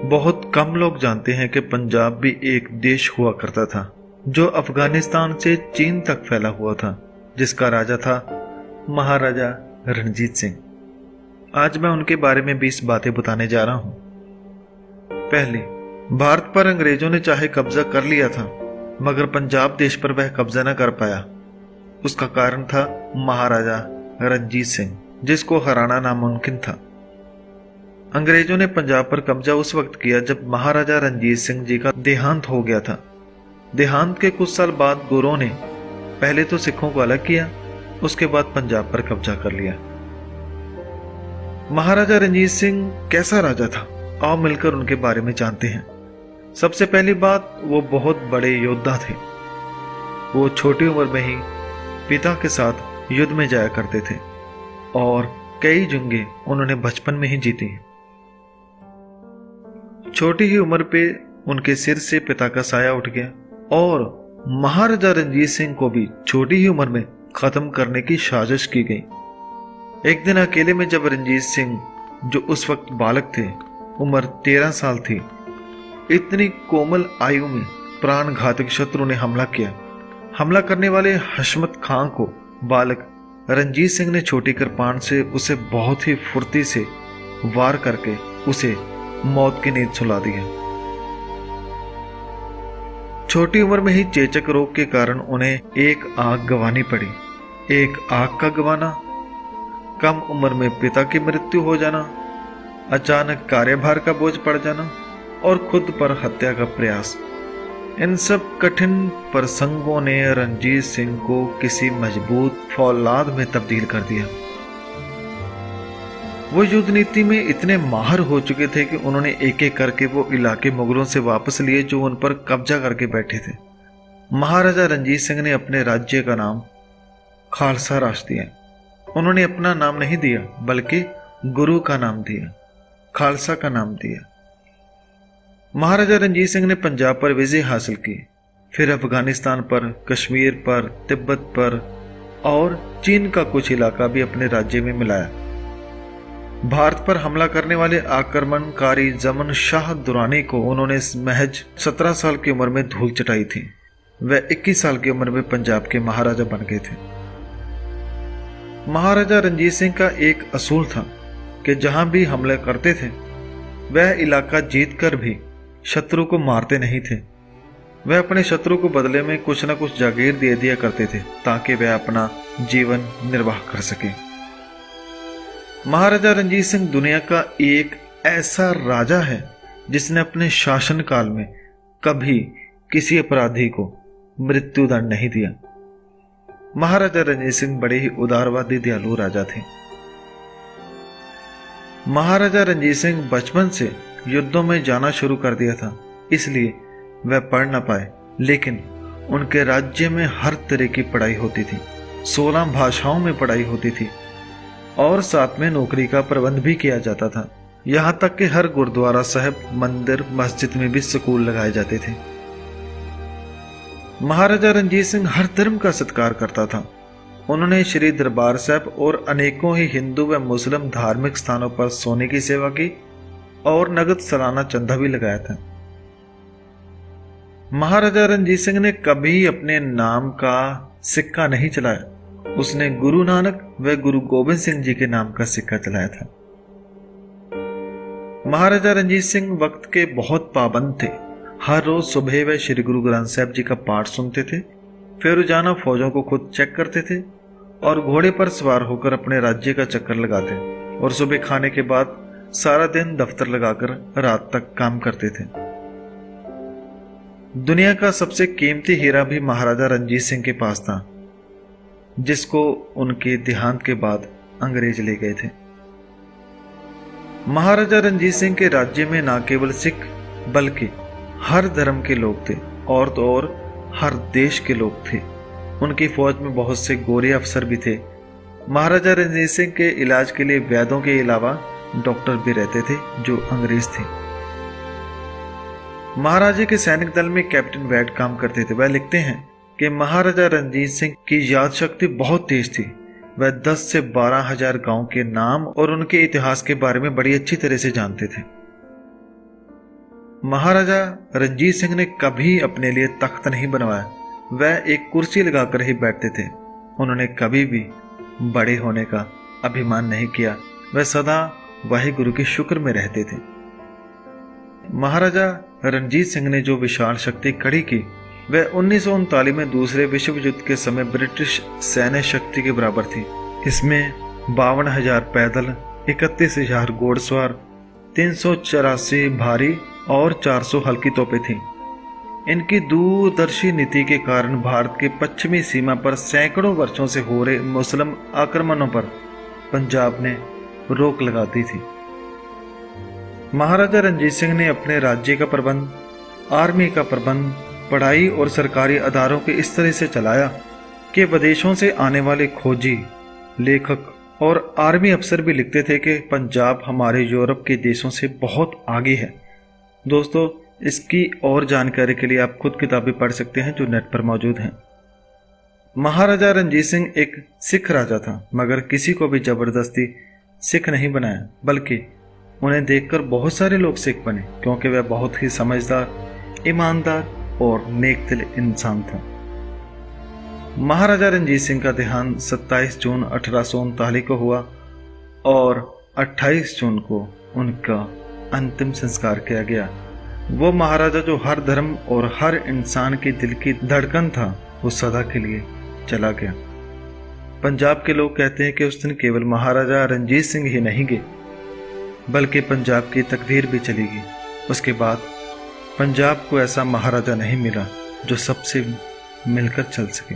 बहुत कम लोग जानते हैं कि पंजाब भी एक देश हुआ करता था जो अफगानिस्तान से चीन तक फैला हुआ था, जिसका राजा था महाराजा रणजीत सिंह। आज मैं उनके बारे में 20 बातें बताने जा रहा हूं। पहली, भारत पर अंग्रेजों ने चाहे कब्जा कर लिया था, मगर पंजाब देश पर वह कब्जा न कर पाया। उसका कारण था महाराजा रणजीत सिंह, जिसको हराना नामुमकिन था। अंग्रेजों ने पंजाब पर कब्जा उस वक्त किया जब महाराजा रणजीत सिंह जी का देहांत हो गया था। देहांत के कुछ साल बाद गोरों ने पहले तो सिखों को अलग किया, उसके बाद पंजाब पर कब्जा कर लिया। महाराजा रणजीत सिंह कैसा राजा था, आओ मिलकर उनके बारे में जानते हैं। सबसे पहली बात, वो बहुत बड़े योद्धा थे। वो छोटी उम्र में ही पिता के साथ युद्ध में जाया करते थे और कई जंगें उन्होंने बचपन में ही जीती। छोटी ही उम्र पे उनके सिर से पिता का साया उठ गया और महाराजा रणजीत सिंह को भी छोटी ही उम्र में खत्म करने की साजिश की गई। एक दिन अकेले में जब रणजीत सिंह, जो उस वक्त बालक थे, उम्र 13 साल थी, इतनी कोमल आयु में प्राण घातक शत्रु ने हमला किया। हमला करने वाले हशमत खां को बालक रणजीत सिंह ने छोटी कृपाण से उसे बहुत ही फुर्ती से वार करके उसे मौत की नींद सुला दिया। छोटी उम्र में ही चेचक रोग के कारण उन्हें एक आंख गंवानी पड़ी। एक आंख का गंवाना, कम उम्र में पिता की मृत्यु हो जाना, अचानक कार्यभार का बोझ पड़ जाना और खुद पर हत्या का प्रयास, इन सब कठिन प्रसंगों ने रणजीत सिंह को किसी मजबूत फौलाद में तब्दील कर दिया। वो युद्ध नीति में इतने माहिर हो चुके थे कि उन्होंने एक एक करके वो इलाके मुगलों से वापस लिए जो उन पर कब्जा करके बैठे थे। महाराजा रणजीत सिंह ने अपने राज्य का नाम खालसा राष्ट्र दिया। उन्होंने अपना नाम नहीं दिया, बल्कि गुरु का नाम दिया, खालसा का नाम दिया। महाराजा रणजीत सिंह ने पंजाब पर विजय हासिल की, फिर अफगानिस्तान पर, कश्मीर पर, तिब्बत पर और चीन का कुछ इलाका भी अपने राज्य में मिलाया। भारत पर हमला करने वाले आक्रमणकारी जमन शाह दुरानी को उन्होंने महज 17 साल की उम्र में धूल चटाई थी। वह 21 साल की उम्र में पंजाब के महाराजा बन गए थे। महाराजा रणजीत सिंह का एक असूल था कि जहां भी हमले करते थे वह इलाका जीतकर भी शत्रु को मारते नहीं थे। वह अपने शत्रु को बदले में कुछ न कुछ जागीर दे दिया करते थे ताकि वह अपना जीवन निर्वाह कर सके। महाराजा रणजीत सिंह दुनिया का एक ऐसा राजा है जिसने अपने शासनकाल में कभी किसी अपराधी को मृत्युदंड नहीं दिया। महाराजा रणजीत सिंह बड़े ही उदारवादी दयालु राजा थे। महाराजा रणजीत सिंह बचपन से युद्धों में जाना शुरू कर दिया था, इसलिए वह पढ़ न पाए, लेकिन उनके राज्य में हर तरह की पढ़ाई होती थी। 16 भाषाओं में पढ़ाई होती थी और साथ में नौकरी का प्रबंध भी किया जाता था। यहां तक कि हर गुरुद्वारा साहब, मंदिर, मस्जिद में भी स्कूल लगाए जाते थे। महाराजा रणजीत सिंह हर धर्म का सत्कार करता था। उन्होंने श्री दरबार साहब और अनेकों ही हिंदू व मुस्लिम धार्मिक स्थानों पर सोने की सेवा की और नगद सालाना चंदा भी लगाया था। महाराजा रणजीत सिंह ने कभी अपने नाम का सिक्का नहीं चलाया। उसने गुरु नानक व गुरु गोबिंद सिंह जी के नाम का सिक्का चलाया था। महाराजा रणजीत सिंह वक्त के बहुत पाबंद थे। हर रोज सुबह वह श्री गुरु ग्रंथ साहब जी का पाठ सुनते थे, फिर रोजाना फौजों को खुद चेक करते थे और घोड़े पर सवार होकर अपने राज्य का चक्कर लगाते और सुबह खाने के बाद सारा दिन दफ्तर लगाकर रात तक काम करते थे। दुनिया का सबसे कीमती हीरा भी महाराजा रणजीत सिंह के पास था, जिसको उनके देहांत के बाद अंग्रेज ले गए थे। महाराजा रणजीत सिंह के राज्य में न केवल सिख बल्कि हर धर्म के लोग थे और तो और हर देश के लोग थे। उनकी फौज में बहुत से गोरे अफसर भी थे। महाराजा रणजीत सिंह के इलाज के लिए वैद्यों के अलावा डॉक्टर भी रहते थे जो अंग्रेज थे। महाराजा के सैनिक दल में कैप्टन वैड काम करते थे। वह लिखते हैं कि महाराजा रणजीत सिंह की याद शक्ति बहुत तेज थी। वह 10 से 12,000 गांव के नाम और उनके इतिहास के बारे में बड़ी अच्छी तरह से जानते थे। महाराजा रणजीत सिंह ने कभी अपने लिए तख्त नहीं बनवाया, वह एक कुर्सी लगाकर ही बैठते थे। उन्होंने कभी भी बड़े होने का अभिमान नहीं किया, वह सदा वाहिगुरु के शुक्र में रहते थे। महाराजा रणजीत सिंह ने जो विशाल शक्ति खड़ी की वह 1939 में दूसरे विश्व युद्ध के समय ब्रिटिश सैन्य शक्ति के बराबर थी। इसमें 52,000 पैदल, 31,000 घोड़सवार, 384 भारी और 400 हल्की तोपें थीं। इनकी दूरदर्शी नीति के कारण भारत के पश्चिमी सीमा पर सैकड़ों वर्षों से हो रहे मुस्लिम आक्रमणों पर पंजाब ने रोक लगा दी थी। महाराजा रणजीत सिंह ने अपने राज्य का प्रबंध, आर्मी का प्रबंध, पढ़ाई और सरकारी अदारों के इस तरह से चलाया कि विदेशों से आने वाले खोजी, लेखक और आर्मी अफसर भी लिखते थे कि पंजाब हमारे यूरोप के देशों से बहुत आगे है। दोस्तों, इसकी और जानकारी के लिए आप खुद किताबें पढ़ सकते हैं जो नेट पर मौजूद हैं। महाराजा रणजीत सिंह एक सिख राजा था, मगर किसी को भी जबरदस्ती सिख नहीं बनाया, बल्कि उन्हें देखकर बहुत सारे लोग सिख बने, क्योंकि वह बहुत ही समझदार, ईमानदार और नेक दिल इंसान था। महाराजा रणजीत सिंह का देहांत 27 जून 1839 को हुआ और 28 जून को उनका अंतिम संस्कार किया गया। वो महाराजा जो हर धर्म और हर इंसान के दिल की धड़कन था, वो सदा के लिए चला गया। पंजाब के लोग कहते हैं कि उस दिन केवल महाराजा रणजीत सिंह ही नहीं गए, बल्कि पंजाब की तकदीर भी चली गई। उसके बाद पंजाब को ऐसा महाराजा नहीं मिला जो सबसे मिलकर चल सके।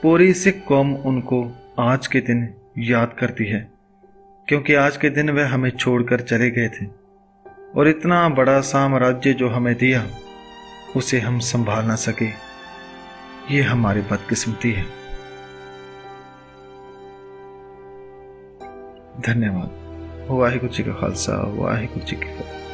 पूरी सिख कौम उनको आज के दिन याद करती है, क्योंकि आज के दिन वह हमें छोड़कर चले गए थे और इतना बड़ा साम्राज्य जो हमें दिया उसे हम संभाल ना सके। ये हमारी बदकिस्मती है। धन्यवाद। वाहिगुरु जी का खालसा, वाहिगुरु जी की फतेह।